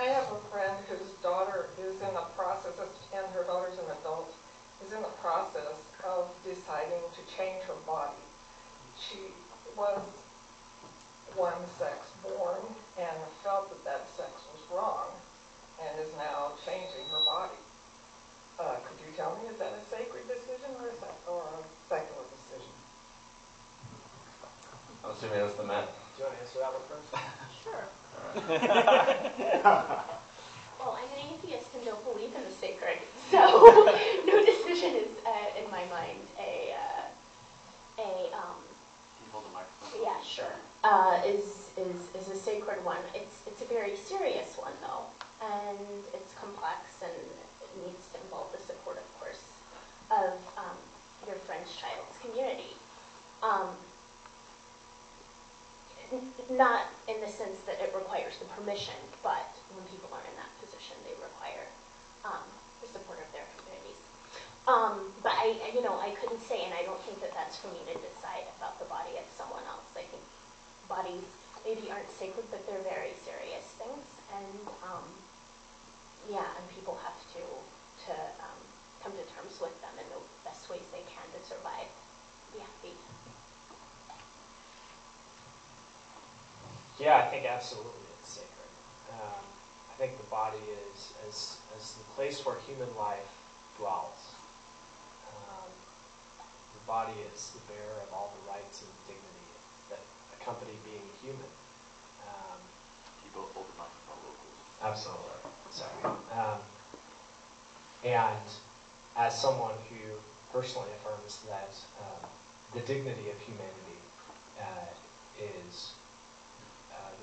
I have a friend whose daughter is in the process, and her daughter's an adult, is in the process of deciding to change her body. She was one sex born and felt that that sex was wrong and is now changing her body. Could you tell me, is that a sacred decision or a secular decision? I'm assuming that's the men. Do you want to answer that one first? Sure. Well, I'm an atheist and don't believe in the sacred, so no decision is, in my mind, Hold the microphone. yeah, sure, is a sacred one. It's a very serious one, though, and it's complex and it needs to involve the support, of course, of your friend's child's community. Not in the sense that it requires the permission, but when people are in that position, they require the support of their communities. But I couldn't say, and I don't think that that's for me to decide about the body of someone else. I think bodies maybe aren't sacred, but they're very serious things, and and people have to come to terms with them in the best ways they can to survive, be happy. Yeah, I think absolutely it's sacred. I think the body is as the place where human life dwells. The body is the bearer of all the rights and dignity that accompany being human. You both hold the microphone locally. Absolutely. Sorry. And as someone who personally affirms that the dignity of humanity is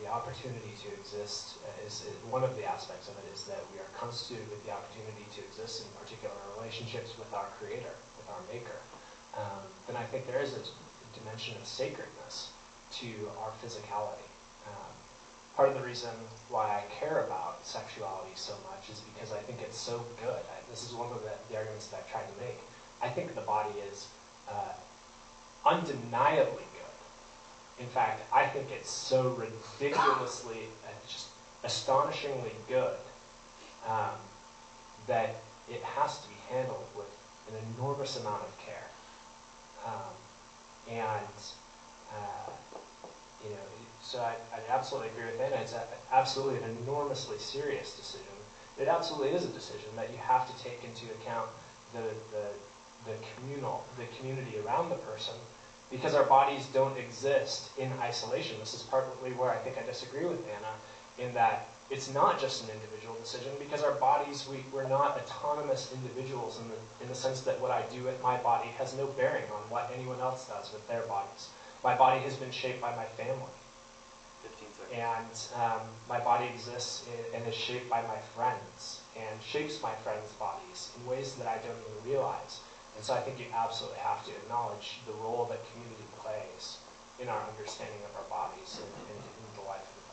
the opportunity to exist, is one of the aspects of it is that we are constituted with the opportunity to exist in particular relationships with our Creator, with our Maker, then I think there is a dimension of sacredness to our physicality. Part of the reason why I care about sexuality so much is because I think it's so good. This is one of the arguments that I've tried to make. I think the body is undeniably good. In fact, I think it's so ridiculously, just astonishingly good that it has to be handled with an enormous amount of care. So I absolutely agree with Anna. It's absolutely an enormously serious decision. It absolutely is a decision that you have to take into account the community around the person, because our bodies don't exist in isolation. This is partly where I think I disagree with Anna, in that it's not just an individual decision, because our bodies, we're not autonomous individuals in the sense that what I do with my body has no bearing on what anyone else does with their bodies. My body has been shaped by my family. 15 seconds. And my body exists and is shaped by my friends, and shapes my friends' bodies in ways that I don't even realize. And so I think you absolutely have to acknowledge the role that community plays in our understanding of our bodies and in the life of the